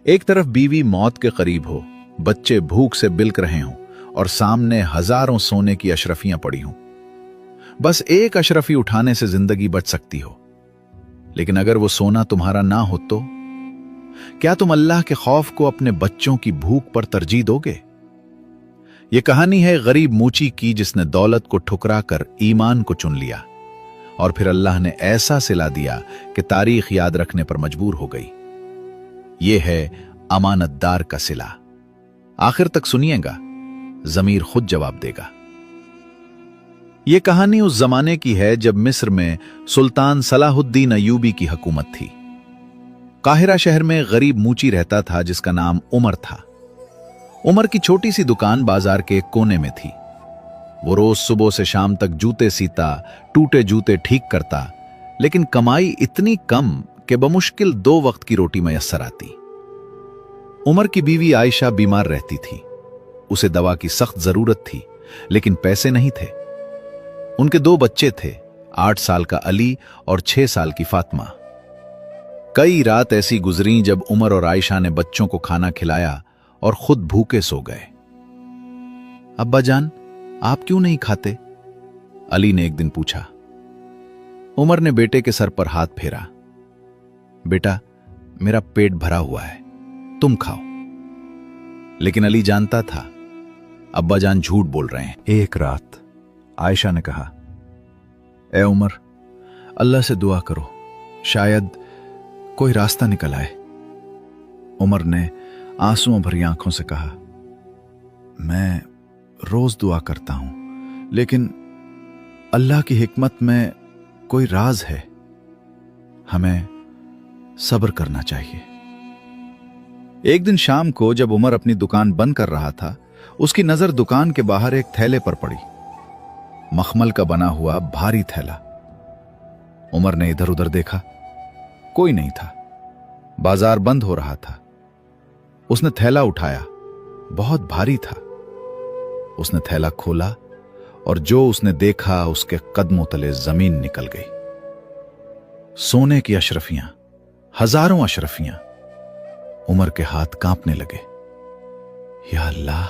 एक तरफ बीवी मौत के करीब हो, बच्चे भूख से बिलक रहे हों और सामने हजारों सोने की अशरफियां पड़ी हों। बस एक अशरफी उठाने से जिंदगी बच सकती हो, लेकिन अगर वो सोना तुम्हारा ना हो तो क्या तुम अल्लाह के खौफ को अपने बच्चों की भूख पर तरजीह दोगे? यह कहानी है गरीब मूची की, जिसने दौलत को ठुकरा कर ईमान को चुन लिया और फिर अल्लाह ने ऐसा सिला दिया कि तारीख याद रखने पर मजबूर हो गई। यह है अमानतदार का सिला। आखिर तक सुनिएगा, जमीर खुद जवाब देगा। यह कहानी उस जमाने की है जब मिस्र में सुल्तान सलाहुद्दीन अयूबी की हुकूमत थी। काहिरा शहर में गरीब मूची रहता था जिसका नाम उमर था। उमर की छोटी सी दुकान बाजार के एक कोने में थी। वो रोज सुबह से शाम तक जूते सीता, टूटे जूते ठीक करता, लेकिन कमाई इतनी कम कि बमुश्किल 2 वक्त की रोटी मयस्सर आती। उमर की बीवी आयशा बीमार रहती थी। उसे दवा की सख्त जरूरत थी, लेकिन पैसे नहीं थे। उनके 2 बच्चे थे, 8 साल का अली और 6 साल की फातिमा। कई रात ऐसी गुजरी जब उमर और आयशा ने बच्चों को खाना खिलाया और खुद भूखे सो गए। अब्बा जान, आप क्यों नहीं खाते? अली ने एक दिन पूछा। उमर ने बेटे के सर पर हाथ फेरा। बेटा, मेरा पेट भरा हुआ है, तुम खाओ। लेकिन अली जानता था अब्बा जान झूठ बोल रहे हैं। एक रात आयशा ने कहा, ए उमर, अल्लाह से दुआ करो, शायद कोई रास्ता निकल आए। उमर ने आंसुओं भरी आंखों से कहा, मैं रोज दुआ करता हूं, लेकिन अल्लाह की हिकमत में कोई राज है। हमें सब्र करना चाहिए। एक दिन शाम को जब उमर अपनी दुकान बंद कर रहा था, उसकी नजर दुकान के बाहर एक थैले पर पड़ी। मखमल का बना हुआ भारी थैला। उमर ने इधर उधर देखा, कोई नहीं था। बाजार बंद हो रहा था। उसने थैला उठाया, बहुत भारी था। उसने थैला खोला और जो उसने देखा उसके कदमों तले जमीन निकल गई। सोने की अशरफियां, हजारों अशरफियां। उमर के हाथ कांपने लगे। या अल्लाह,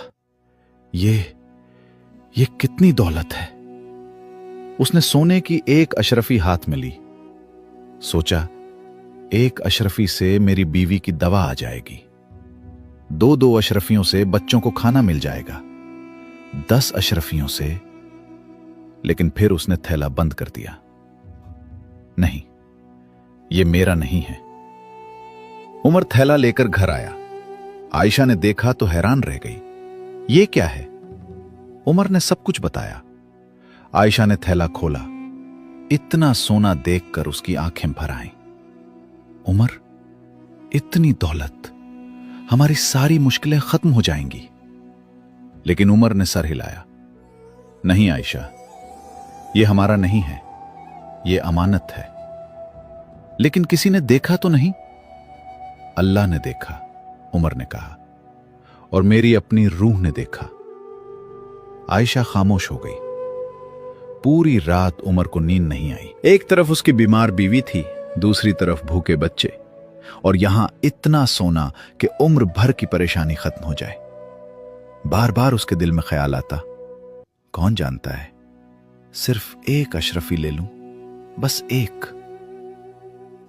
ये कितनी दौलत है। उसने सोने की एक अशरफी हाथ में ली। सोचा, एक अशरफी से मेरी बीवी की दवा आ जाएगी, 2 अशरफियों से बच्चों को खाना मिल जाएगा, 10 अशरफियों से। लेकिन फिर उसने थैला बंद कर दिया। नहीं, यह मेरा नहीं है। उमर थैला लेकर घर आया। आयशा ने देखा तो हैरान रह गई। यह क्या है? उमर ने सब कुछ बताया। आयशा ने थैला खोला। इतना सोना देखकर उसकी आंखें भर आईं। उमर, इतनी दौलत, हमारी सारी मुश्किलें खत्म हो जाएंगी। लेकिन उमर ने सर हिलाया। नहीं आयशा, यह हमारा नहीं है, यह अमानत है। लेकिन किसी ने देखा तो नहीं? अल्लाह ने देखा, उमर ने कहा, और मेरी अपनी रूह ने देखा। आयशा खामोश हो गई। पूरी रात उमर को नींद नहीं आई। एक तरफ उसकी बीमार बीवी थी, दूसरी तरफ भूखे बच्चे, और यहां इतना सोना कि उम्र भर की परेशानी खत्म हो जाए। बार बार उसके दिल में ख्याल आता, कौन जानता है, सिर्फ एक अशरफी ले लूं, बस एक।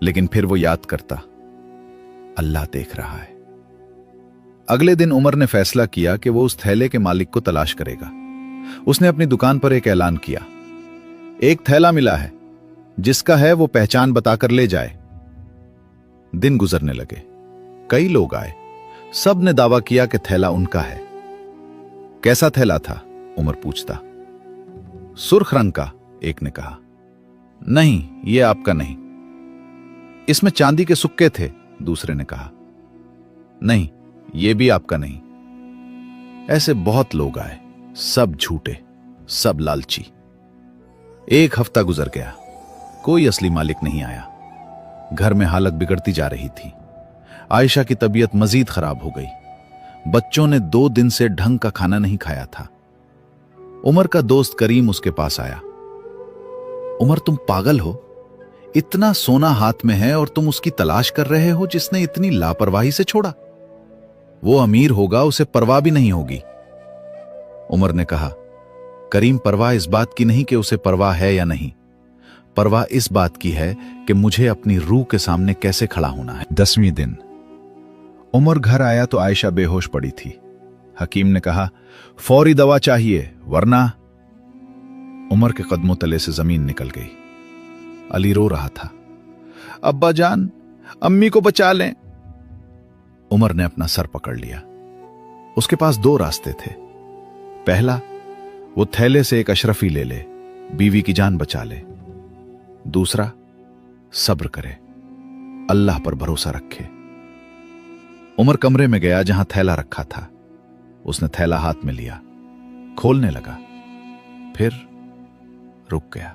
लेकिन फिर वो याद करता, अल्लाह देख रहा है। अगले दिन उमर ने फैसला किया कि वो उस थैले के मालिक को तलाश करेगा। उसने अपनी दुकान पर एक ऐलान किया, एक थैला मिला है, जिसका है वो पहचान बताकर ले जाए। दिन गुजरने लगे। कई लोग आए। सब ने दावा किया कि थैला उनका है। कैसा थैला था? उमर पूछता। सुर्ख रंग का, एक ने कहा। नहीं, यह आपका नहीं। इसमें चांदी के सुक्के थे, दूसरे ने कहा। नहीं, यह भी आपका नहीं। ऐसे बहुत लोग आए, सब झूठे, सब लालची। एक हफ्ता गुजर गया, कोई असली मालिक नहीं आया। घर में हालत बिगड़ती जा रही थी। आयशा की तबीयत मजीद खराब हो गई। बच्चों ने 2 दिन से ढंग का खाना नहीं खाया था। उमर का दोस्त करीम उसके पास आया। उमर, तुम पागल हो? इतना सोना हाथ में है और तुम उसकी तलाश कर रहे हो जिसने इतनी लापरवाही से छोड़ा। वो अमीर होगा, उसे परवाह भी नहीं होगी। उमर ने कहा, करीम, परवाह इस बात की नहीं कि उसे परवाह है या नहीं, परवाह इस बात की है कि मुझे अपनी रूह के सामने कैसे खड़ा होना है। 10वें दिन उमर घर आया तो आयशा बेहोश पड़ी थी। हकीम ने कहा, फौरी दवा चाहिए वरना। उमर के कदमों तले से जमीन निकल गई। अली रो रहा था, अब्बा जान, अम्मी को बचा लें। उमर ने अपना सर पकड़ लिया। उसके पास दो रास्ते थे। पहला, वो थैले से एक अशरफी ले ले, बीवी की जान बचा ले। दूसरा, सब्र करे, अल्लाह पर भरोसा रखे। उमर कमरे में गया जहां थैला रखा था। उसने थैला हाथ में लिया, खोलने लगा, फिर रुक गया।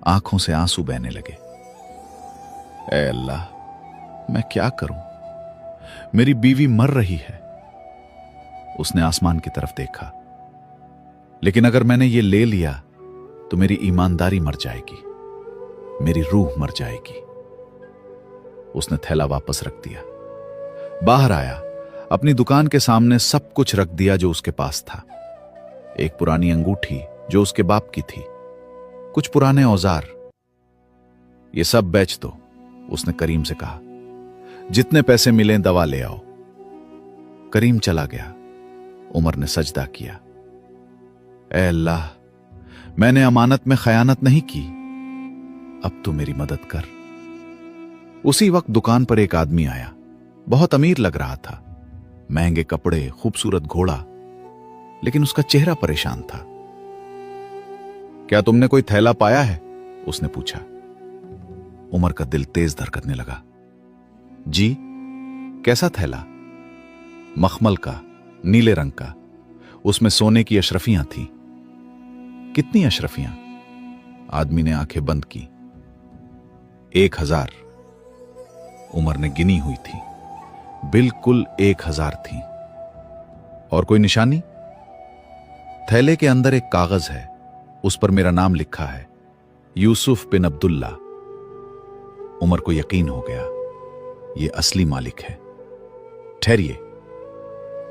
आंखों से आंसू बहने लगे। ऐ अल्लाह, मैं क्या करूं? मेरी बीवी मर रही है। उसने आसमान की तरफ देखा। लेकिन अगर मैंने ये ले लिया तो मेरी ईमानदारी मर जाएगी, मेरी रूह मर जाएगी। उसने थैला वापस रख दिया, बाहर आया, अपनी दुकान के सामने सब कुछ रख दिया जो उसके पास था। एक पुरानी अंगूठी जो उसके बाप की थी, कुछ पुराने औजार, ये सब बेच दो। उसने करीम से कहा, जितने पैसे मिलें दवा ले आओ। करीम चला गया। उमर ने सजदा किया, ऐ अल्लाह, मैंने अमानत में खयानत नहीं की, अब तू मेरी मदद कर। उसी वक्त दुकान पर एक आदमी आया। बहुत अमीर लग रहा था, महंगे कपड़े, खूबसूरत घोड़ा, लेकिन उसका चेहरा परेशान था। क्या तुमने कोई थैला पाया है? उसने पूछा। उमर का दिल तेज धड़कने लगा। जी, कैसा थैला? मखमल का, नीले रंग का, उसमें सोने की अशरफियां थीं। कितनी अशरफियां? आदमी ने आंखें बंद की। 1000। उमर ने गिनी हुई थी, बिल्कुल 1000 थी। और कोई निशानी? थैले के अंदर एक कागज है, उस पर मेरा नाम लिखा है, यूसुफ बिन अब्दुल्ला। उमर को यकीन हो गया, ये असली मालिक है। ठहरिए।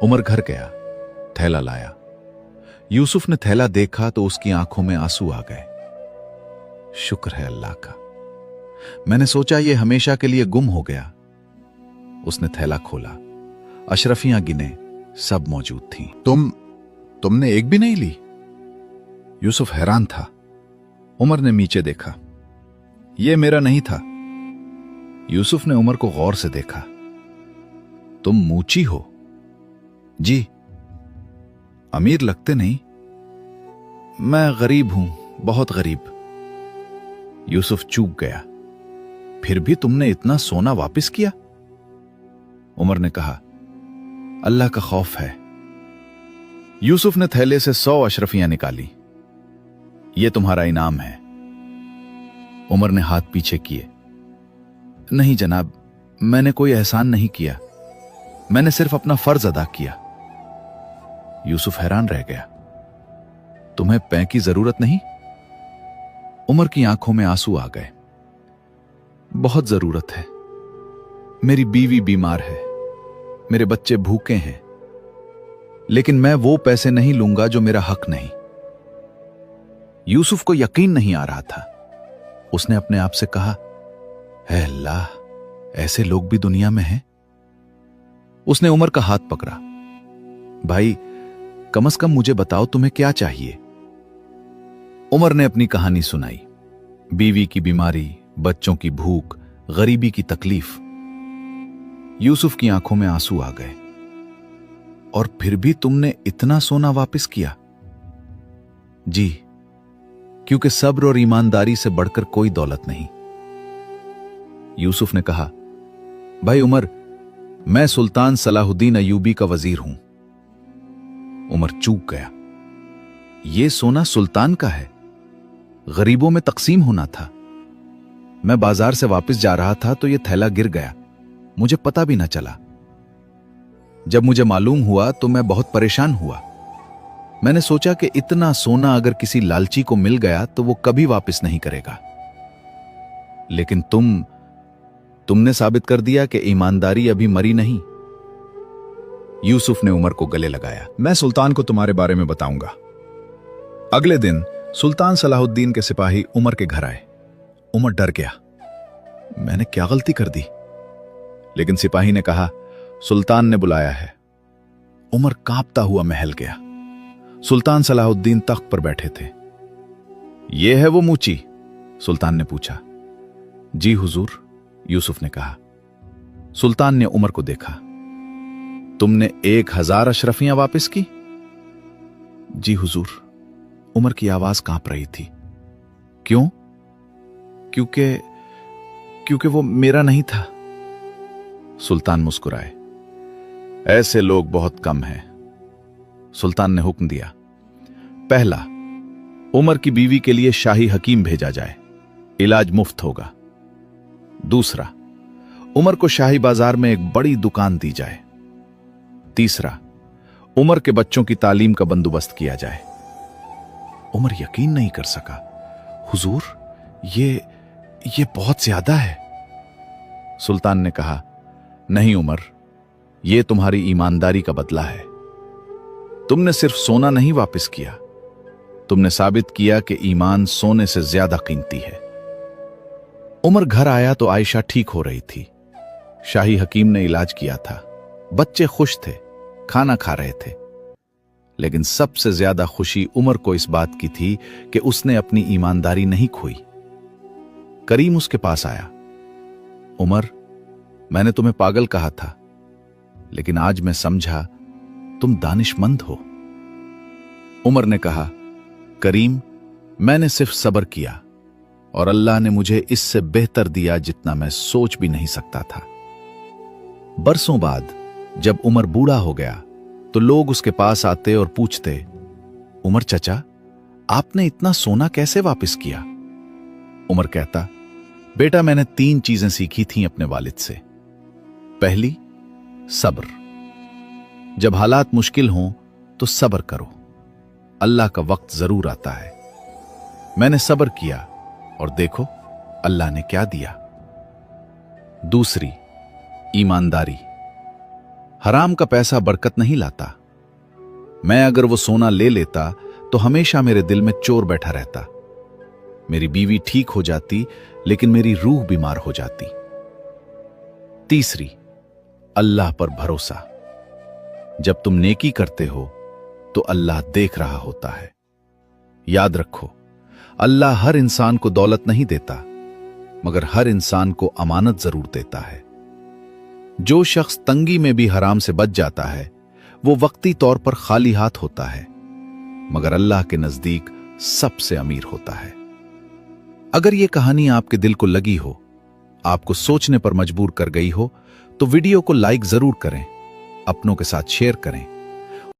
उमर घर गया, थैला लाया। यूसुफ ने थैला देखा तो उसकी आंखों में आंसू आ गए। शुक्र है अल्लाह का, मैंने सोचा ये हमेशा के लिए गुम हो गया। उसने थैला खोला, अशरफियां गिने, सब मौजूद थीं। तुमने एक भी नहीं ली? यूसुफ हैरान था। उमर ने नीचे देखा, यह मेरा नहीं था। यूसुफ ने उमर को गौर से देखा। तुम मूची हो? जी। अमीर लगते नहीं। मैं गरीब हूं, बहुत गरीब। यूसुफ चूक गया। फिर भी तुमने इतना सोना वापस किया? उमर ने कहा, अल्लाह का खौफ है। यूसुफ ने थैले से 100 अशरफियां निकाली। यह तुम्हारा इनाम है। उमर ने हाथ पीछे किए। नहीं जनाब, मैंने कोई एहसान नहीं किया, मैंने सिर्फ अपना फर्ज अदा किया। यूसुफ हैरान रह गया। तुम्हें पैं की जरूरत नहीं? उमर की आंखों में आंसू आ गए। बहुत जरूरत है। मेरी बीवी बीमार है, मेरे बच्चे भूखे हैं, लेकिन मैं वो पैसे नहीं लूंगा जो मेरा हक नहीं। यूसुफ को यकीन नहीं आ रहा था। उसने अपने आप से कहा, है अल्लाह, ऐसे लोग भी दुनिया में हैं। उसने उमर का हाथ पकड़ा। भाई, कम से कम मुझे बताओ तुम्हें क्या चाहिए। उमर ने अपनी कहानी सुनाई। बीवी की बीमारी, बच्चों की भूख, गरीबी की तकलीफ। यूसुफ की आंखों में आंसू आ गए। और फिर भी तुमने इतना सोना वापस किया? जी, क्योंकि सब्र और ईमानदारी से बढ़कर कोई दौलत नहीं। यूसुफ ने कहा, भाई उमर, मैं सुल्तान सलाहुद्दीन अयूबी का वजीर हूं। उमर चूक गया। यह सोना सुल्तान का है, गरीबों में तकसीम होना था। मैं बाजार से वापस जा रहा था तो यह थैला गिर गया, मुझे पता भी न चला। जब मुझे मालूम हुआ तो मैं बहुत परेशान हुआ। मैंने सोचा कि इतना सोना अगर किसी लालची को मिल गया तो वो कभी वापस नहीं करेगा। लेकिन तुमने साबित कर दिया कि ईमानदारी अभी मरी नहीं। यूसुफ ने उमर को गले लगाया। मैं सुल्तान को तुम्हारे बारे में बताऊंगा। अगले दिन सुल्तान सलाहुद्दीन के सिपाही उमर के घर आए। उमर डर गया, मैंने क्या गलती कर दी? लेकिन सिपाही ने कहा, सुल्तान ने बुलाया है। उमर कांपता हुआ महल गया। सुल्तान सलाहुद्दीन तख्त पर बैठे थे। यह है वो मूची? सुल्तान ने पूछा। जी हुजूर, यूसुफ ने कहा। सुल्तान ने उमर को देखा। तुमने 1000 अशरफियां वापस की? जी हुजूर। उमर की आवाज कांप रही थी। क्यों? क्योंकि वो मेरा नहीं था। सुल्तान मुस्कुराए। ऐसे लोग बहुत कम हैं। सुल्तान ने हुक्म दिया, पहला, उमर की बीवी के लिए शाही हकीम भेजा जाए, इलाज मुफ्त होगा। दूसरा, उमर को शाही बाजार में एक बड़ी दुकान दी जाए। तीसरा, उमर के बच्चों की तालीम का बंदोबस्त किया जाए। उमर यकीन नहीं कर सका। हुजूर, ये बहुत ज्यादा है। सुल्तान ने कहा, नहीं उमर, यह तुम्हारी ईमानदारी का बदला है। तुमने सिर्फ सोना नहीं वापस किया, तुमने साबित किया कि ईमान सोने से ज्यादा कीमती है। उमर घर आया तो आयशा ठीक हो रही थी। शाही हकीम ने इलाज किया था। बच्चे खुश थे, खाना खा रहे थे। लेकिन सबसे ज्यादा खुशी उमर को इस बात की थी कि उसने अपनी ईमानदारी नहीं खोई। करीम उसके पास आया। उमर, मैंने तुम्हें पागल कहा था, लेकिन आज मैं समझा तुम दानिशमंद हो। उमर ने कहा, करीम, मैंने सिर्फ सब्र किया और अल्लाह ने मुझे इससे बेहतर दिया जितना मैं सोच भी नहीं सकता था। बरसों बाद जब उमर बूढ़ा हो गया तो लोग उसके पास आते और पूछते, उमर चचा, आपने इतना सोना कैसे वापस किया? उमर कहता, बेटा, मैंने 3 चीजें सीखी थीं अपने वालिद से। पहली, सब्र। जब हालात मुश्किल हों तो सब्र करो, अल्लाह का वक्त जरूर आता है। मैंने सब्र किया और देखो अल्लाह ने क्या दिया। दूसरी, ईमानदारी। हराम का पैसा बरकत नहीं लाता। मैं अगर वो सोना ले लेता तो हमेशा मेरे दिल में चोर बैठा रहता। मेरी बीवी ठीक हो जाती, लेकिन मेरी रूह बीमार हो जाती। तीसरी, अल्लाह पर भरोसा। जब तुम नेकी करते हो तो अल्लाह देख रहा होता है। याद रखो, अल्लाह हर इंसान को दौलत नहीं देता, मगर हर इंसान को अमानत जरूर देता है। जो शख्स तंगी में भी हराम से बच जाता है, वो वक्ती तौर पर खाली हाथ होता है, मगर अल्लाह के नजदीक सबसे अमीर होता है। अगर यह कहानी आपके दिल को लगी हो, आपको सोचने पर मजबूर कर गई हो, तो वीडियो को लाइक जरूर करें, अपनों के साथ शेयर करें